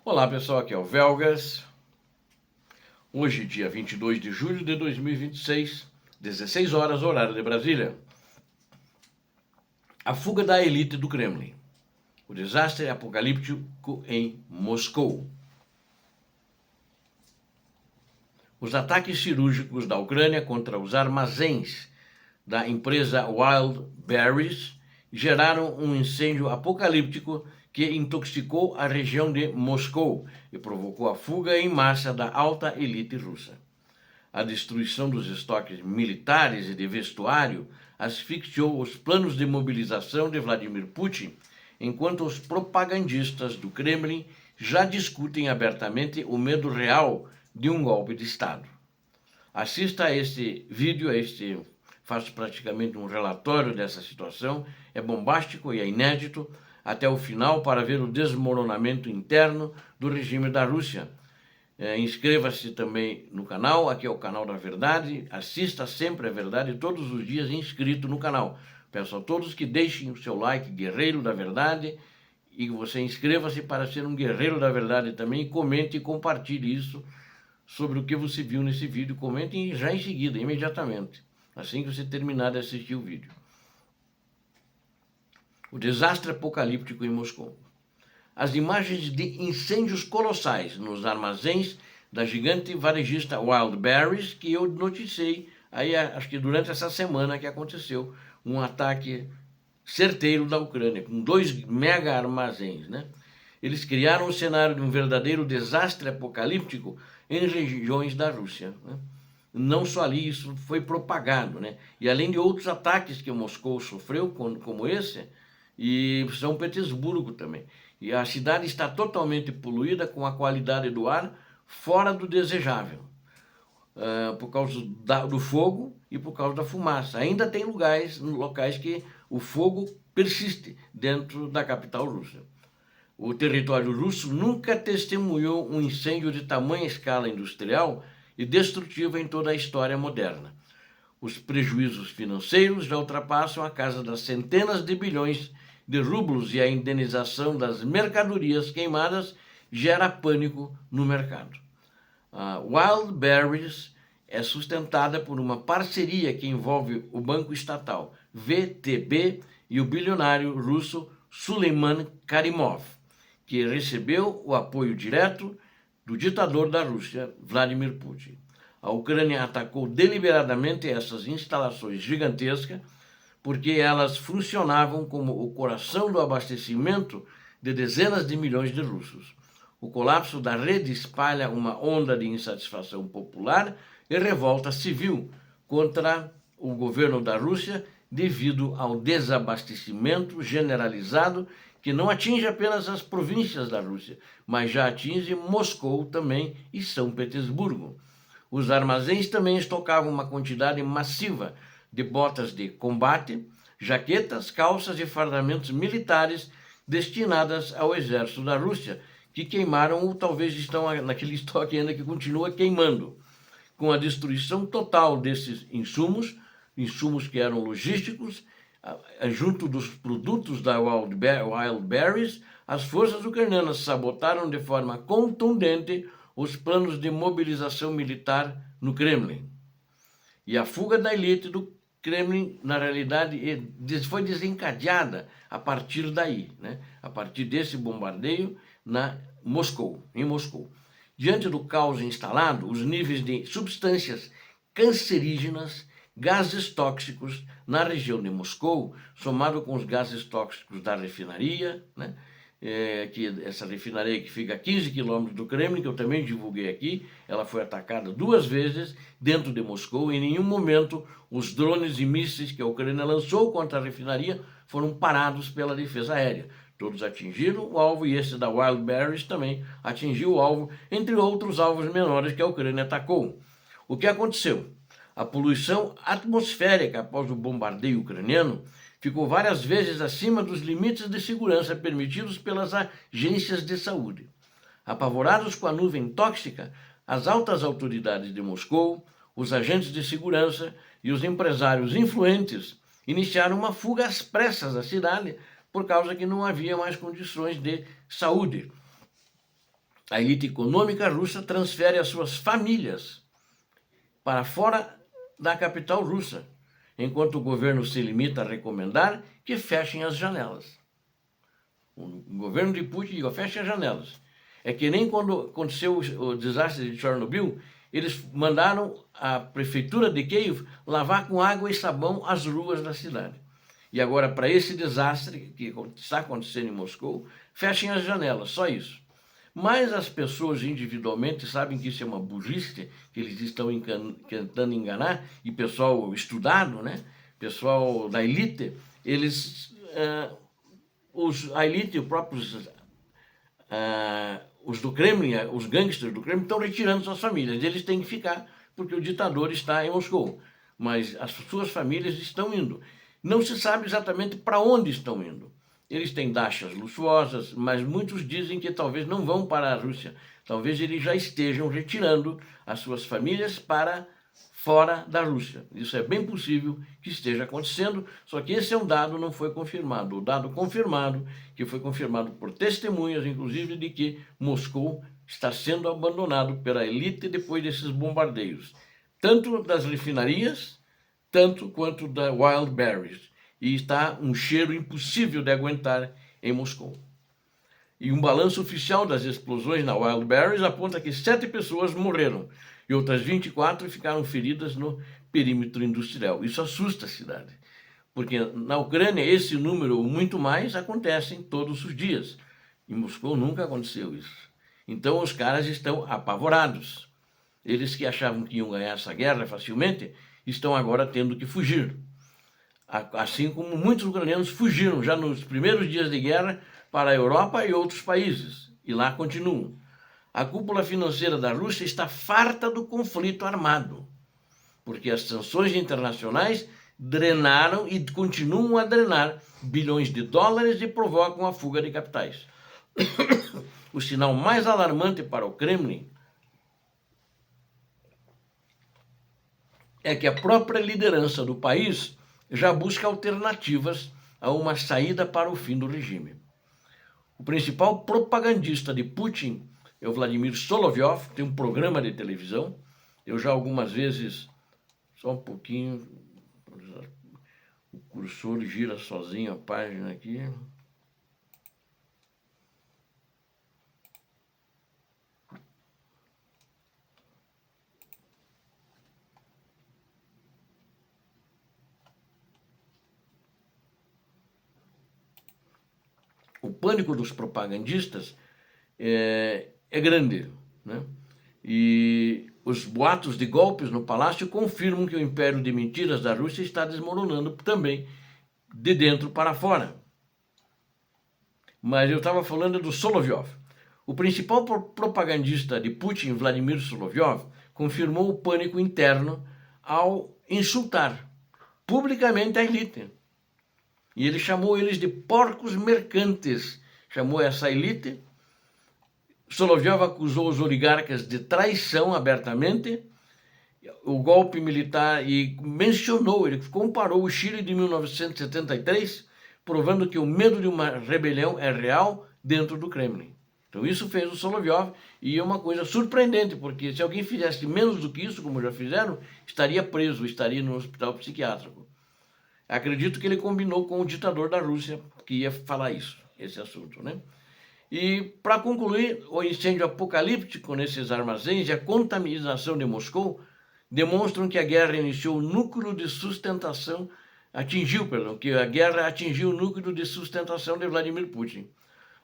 Olá pessoal, aqui é o Velgas. Hoje, dia 22 de julho de 2026, 16 horas, horário de Brasília. A fuga da elite do Kremlin. O desastre apocalíptico em Moscou. Os ataques cirúrgicos da Ucrânia contra os armazéns da empresa Wildberries geraram um incêndio apocalíptico que intoxicou a região de Moscou e provocou a fuga em massa da alta elite russa. A destruição dos estoques militares e de vestuário asfixiou os planos de mobilização de Vladimir Putin, enquanto os propagandistas do Kremlin já discutem abertamente o medo real de um golpe de Estado. Assista a este vídeo, faço praticamente um relatório dessa situação, é bombástico e é inédito, até o final para ver o desmoronamento interno do regime da Rússia. Inscreva-se também no canal, aqui é o canal da verdade, assista sempre a verdade todos os dias inscrito no canal. Peço a todos que deixem o seu like, guerreiro da verdade, e você inscreva-se para ser um guerreiro da verdade também, e comente e compartilhe isso sobre o que você viu nesse vídeo, comente já em seguida, imediatamente, assim que você terminar de assistir o vídeo. O desastre apocalíptico em Moscou. As imagens de incêndios colossais nos armazéns da gigante varejista Wildberries, que eu noticiei, aí acho que durante essa semana que aconteceu um ataque certeiro da Ucrânia, com 2 mega armazéns, né? Eles criaram o cenário de um verdadeiro desastre apocalíptico em regiões da Rússia, né? Não só ali, isso foi propagado, né? E além de outros ataques que Moscou sofreu, como esse, e São Petersburgo também. E a cidade está totalmente poluída, com a qualidade do ar fora do desejável, por causa do fogo e por causa da fumaça. Ainda tem locais que o fogo persiste dentro da capital russa. O território russo nunca testemunhou um incêndio de tamanha escala industrial e destrutiva em toda a história moderna. Os prejuízos financeiros já ultrapassam a casa das centenas de bilhões de rublos e a indenização das mercadorias queimadas gera pânico no mercado. A Wildberries é sustentada por uma parceria que envolve o banco estatal VTB e o bilionário russo Suleiman Karimov, que recebeu o apoio direto do ditador da Rússia, Vladimir Putin. A Ucrânia atacou deliberadamente essas instalações gigantescas porque elas funcionavam como o coração do abastecimento de dezenas de milhões de russos. O colapso da rede espalha uma onda de insatisfação popular e revolta civil contra o governo da Rússia devido ao desabastecimento generalizado que não atinge apenas as províncias da Rússia, mas já atinge Moscou também e São Petersburgo. Os armazéns também estocavam uma quantidade massiva de botas de combate, jaquetas, calças e fardamentos militares destinadas ao exército da Rússia, que queimaram ou talvez estão naquele estoque ainda que continua queimando. Com a destruição total desses insumos que eram logísticos, junto dos produtos da Wildberries, as forças ucranianas sabotaram de forma contundente os planos de mobilização militar no Kremlin. E a fuga da elite do Kremlin, na realidade, foi desencadeada a partir daí, né? A partir desse bombardeio em Moscou. Diante do caos instalado, os níveis de substâncias cancerígenas, gases tóxicos na região de Moscou, somado com os gases tóxicos da refinaria, né? Essa refinaria que fica a 15 quilômetros do Kremlin, que eu também divulguei aqui, ela foi atacada 2 vezes dentro de Moscou. Em nenhum momento os drones e mísseis que a Ucrânia lançou contra a refinaria foram parados pela defesa aérea. Todos atingiram o alvo, e esse da Wildberries também atingiu o alvo, entre outros alvos menores que a Ucrânia atacou. O que aconteceu? A poluição atmosférica após o bombardeio ucraniano ficou várias vezes acima dos limites de segurança permitidos pelas agências de saúde. Apavorados com a nuvem tóxica, as altas autoridades de Moscou, os agentes de segurança e os empresários influentes iniciaram uma fuga às pressas da cidade por causa que não havia mais condições de saúde. A elite econômica russa transfere as suas famílias para fora da capital russa, enquanto o governo se limita a recomendar que fechem as janelas. O governo de Putin diz, fecha as janelas. É que nem quando aconteceu o desastre de Chernobyl, eles mandaram a prefeitura de Kiev lavar com água e sabão as ruas da cidade. E agora, para esse desastre que está acontecendo em Moscou, fechem as janelas, só isso. Mas as pessoas individualmente sabem que isso é uma burrice, que eles estão tentando enganar, e pessoal estudado, né? Pessoal da elite, eles, a elite, os próprios, os do Kremlin, os gangsters do Kremlin, estão retirando suas famílias. Eles têm que ficar, porque o ditador está em Moscou. Mas as suas famílias estão indo. Não se sabe exatamente para onde estão indo. Eles têm dachas luxuosas, mas muitos dizem que talvez não vão para a Rússia. Talvez eles já estejam retirando as suas famílias para fora da Rússia. Isso é bem possível que esteja acontecendo, só que esse é um dado não foi confirmado. O dado confirmado, que foi confirmado por testemunhas, inclusive, de que Moscou está sendo abandonado pela elite depois desses bombardeios, tanto das refinarias, tanto quanto da Wild Berries. E está um cheiro impossível de aguentar em Moscou. E um balanço oficial das explosões na Wild Berries aponta que 7 pessoas morreram e outras 24 ficaram feridas no perímetro industrial. Isso assusta a cidade, porque na Ucrânia esse número ou muito mais acontecem todos os dias. Em Moscou nunca aconteceu isso. Então os caras estão apavorados. Eles que achavam que iam ganhar essa guerra facilmente, estão agora tendo que fugir. Assim como muitos ucranianos fugiram já nos primeiros dias de guerra para a Europa e outros países, e lá continuam. A cúpula financeira da Rússia está farta do conflito armado, porque as sanções internacionais drenaram e continuam a drenar bilhões de dólares e provocam a fuga de capitais. O sinal mais alarmante para o Kremlin é que a própria liderança do país já busca alternativas a uma saída para o fim do regime. O principal propagandista de Putin é o Vladimir Solovyov, tem um programa de televisão. Eu já algumas vezes, só um pouquinho, o cursor gira sozinho a página aqui. O pânico dos propagandistas é grande, né? E os boatos de golpes no palácio confirmam que o império de mentiras da Rússia está desmoronando também, de dentro para fora. Mas eu estava falando do Solovyov. O principal propagandista de Putin, Vladimir Solovyov, confirmou o pânico interno ao insultar publicamente a elite. E ele chamou eles de porcos mercantes. Chamou essa elite. Solovyov acusou os oligarcas de traição abertamente, o golpe militar, e mencionou, ele comparou o Chile de 1973, provando que o medo de uma rebelião é real dentro do Kremlin. Então isso fez o Solovyov, e é uma coisa surpreendente, porque se alguém fizesse menos do que isso, como já fizeram, estaria preso, estaria no hospital psiquiátrico. Acredito que ele combinou com o ditador da Rússia, que ia falar isso, esse assunto, né? E, para concluir, o incêndio apocalíptico nesses armazéns e a contaminação de Moscou demonstram que a guerra iniciou o núcleo de sustentação, que a guerra atingiu o núcleo de sustentação de Vladimir Putin.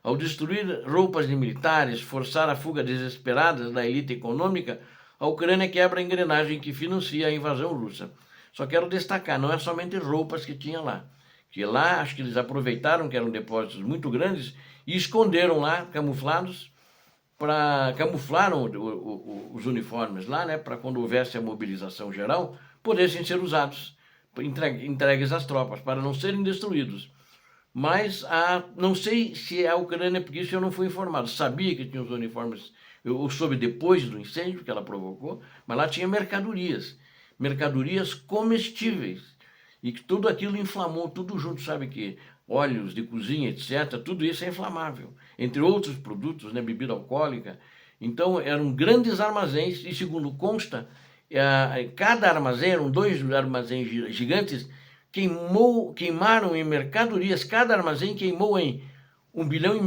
Ao destruir roupas de militares, forçar a fuga desesperada da elite econômica, a Ucrânia quebra a engrenagem que financia a invasão russa. Só quero destacar, não é somente roupas que tinha lá. Que lá, acho que eles aproveitaram que eram depósitos muito grandes e esconderam lá, camuflaram os uniformes lá, né, para quando houvesse a mobilização geral, pudessem ser usados, entregues às tropas, para não serem destruídos. Mas não sei se a Ucrânia, porque isso eu não fui informado, sabia que tinha os uniformes, eu soube depois do incêndio que ela provocou, mas lá tinha mercadorias comestíveis, e que tudo aquilo inflamou, tudo junto, sabe que óleos de cozinha, etc., tudo isso é inflamável, entre outros produtos, né, bebida alcoólica. Então, eram grandes armazéns, e segundo consta, cada armazém, eram 2 armazéns gigantes, queimaram em mercadorias, cada armazém queimou em US$ 1,5 bilhão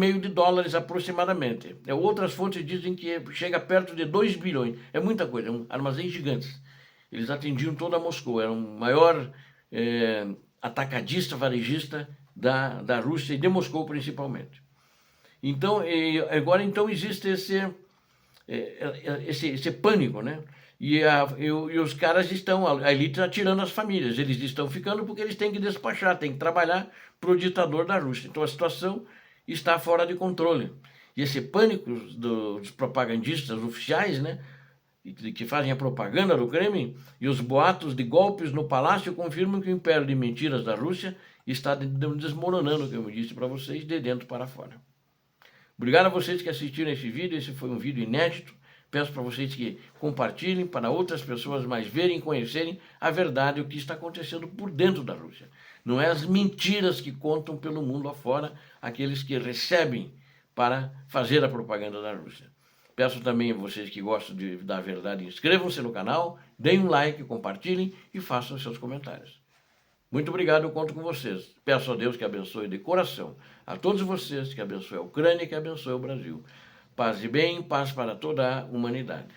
aproximadamente. Outras fontes dizem que chega perto de 2 bilhões, é muita coisa, armazéns gigantes. Eles atendiam toda Moscou, era o maior atacadista, varejista da Rússia e de Moscou principalmente. Então, agora então existe esse pânico, né? E os caras estão, a elite está tirando as famílias, eles estão ficando porque eles têm que despachar, têm que trabalhar para o ditador da Rússia. Então a situação está fora de controle. E esse pânico dos propagandistas oficiais, né, que fazem a propaganda do Kremlin, e os boatos de golpes no palácio confirmam que o império de mentiras da Rússia está desmoronando, como eu disse para vocês, de dentro para fora. Obrigado a vocês que assistiram esse vídeo, esse foi um vídeo inédito. Peço para vocês que compartilhem para outras pessoas mais verem e conhecerem a verdade, o que está acontecendo por dentro da Rússia. Não é as mentiras que contam pelo mundo afora, aqueles que recebem para fazer a propaganda da Rússia. Peço também a vocês que gostam da verdade, inscrevam-se no canal, deem um like, compartilhem e façam seus comentários. Muito obrigado, eu conto com vocês. Peço a Deus que abençoe de coração a todos vocês, que abençoe a Ucrânia e que abençoe o Brasil. Paz e bem, paz para toda a humanidade.